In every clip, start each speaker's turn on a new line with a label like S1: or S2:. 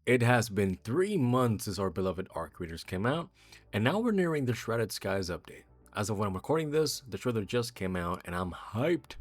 S1: It has been 3 months since our beloved Arc Readers came out, and now we're nearing the Shredded Skies update. As of when I'm recording this, the trailer just came out, and I'm hyped.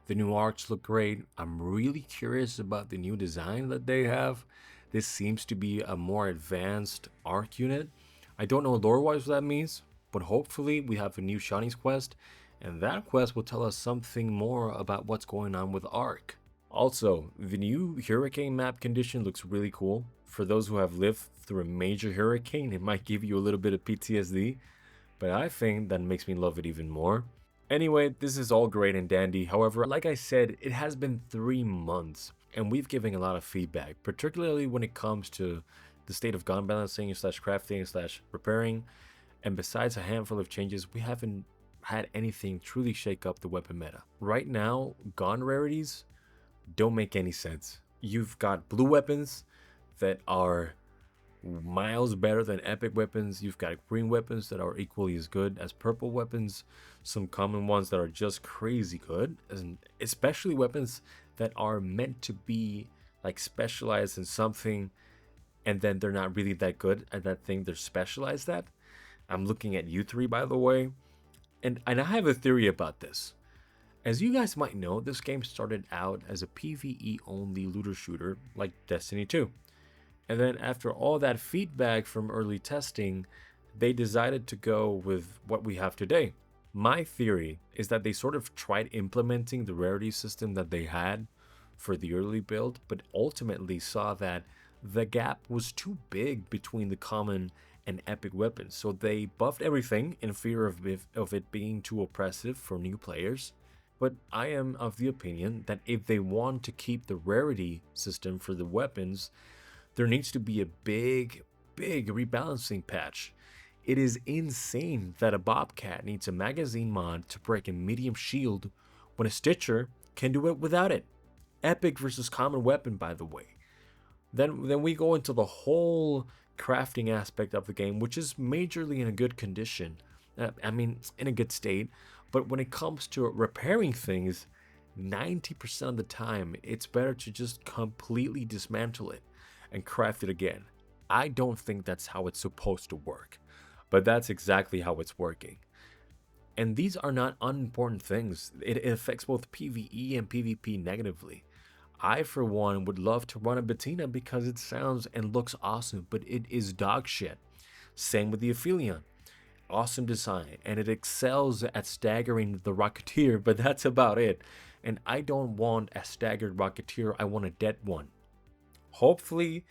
S1: The new arcs look great. I'm really curious about the new design that they have. This seems to be a more advanced arc unit. I don't know lore-wise what that means, but hopefully we have a new Shawnee's quest, and that quest will tell us something more about what's going on with Arc. Also, the new hurricane map condition looks really cool. For those who have lived through a major hurricane, it might give you a little bit of PTSD, but I think that makes me love it even more. Anyway, this is all great and dandy. However, like I said, it has been 3 months, and we've given a lot of feedback, particularly when it comes to the state of gun balancing slash crafting slash repairing. And besides a handful of changes, we haven't had anything truly shake up the weapon meta. Right now, gun rarities don't make any sense. You've got blue weapons that are miles better than epic weapons. You've got green weapons that are equally as good as purple weapons. Some common ones that are just crazy good, and especially weapons that are meant to be like specialized in something, and then they're not really that good at that thing they're specialized at. I'm looking at you three, by the way, and I have a theory about this. As you guys might know, this game started out as a PvE only looter shooter like Destiny 2. And then after all that feedback from early testing, they decided to go with what we have today. My theory is that they sort of tried implementing the rarity system that they had for the early build, but ultimately saw that the gap was too big between the common and epic weapons. So they buffed everything in fear of it being too oppressive for new players. But I am of the opinion that if they want to keep the rarity system for the weapons, there needs to be a big rebalancing patch. It is insane that a Bobcat needs a magazine mod to break a medium shield when a Stitcher can do it without it. Epic versus common weapon, by the way. Then we go into the whole crafting aspect of the game, which is majorly in a good condition. I mean, in a good state. But when it comes to repairing things, 90% of the time, it's better to just completely dismantle it and craft it again. I don't think that's how it's supposed to work, but that's exactly how it's working. And these are not unimportant things. It affects both PvE and PvP negatively. I, for one, would love to run a Bettina because it sounds and looks awesome, but it is dog shit. Same with the Aphelion. Awesome design, and it excels at staggering the Rocketeer, but that's about it. And I don't want a staggered Rocketeer, I want a dead one. Hopefully,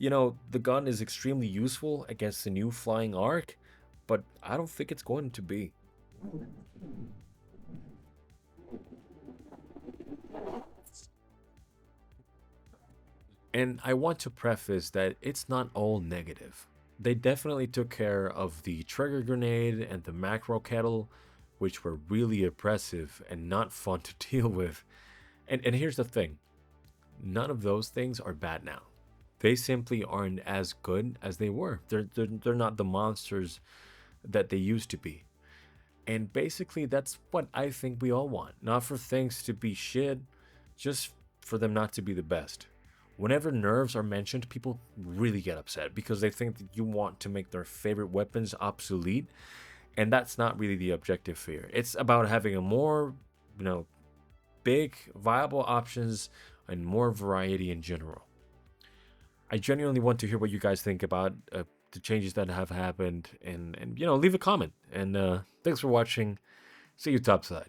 S1: the gun is extremely useful against the new flying arc, but I don't think it's going to be. And I want to preface that it's not all negative. They definitely took care of the trigger grenade and the macro kettle, which were really oppressive and not fun to deal with. And here's the thing, none of those things are bad now. They simply aren't as good as they were. They're not the monsters that they used to be. And basically, that's what I think we all want. Not for things to be shit, just for them not to be the best. Whenever nerfs are mentioned, people really get upset because they think that you want to make their favorite weapons obsolete. And that's not really the objective here. It's about having a more, big, viable options and more variety in general. I genuinely want to hear what you guys think about the changes that have happened, and leave a comment. And thanks for watching. See you topside.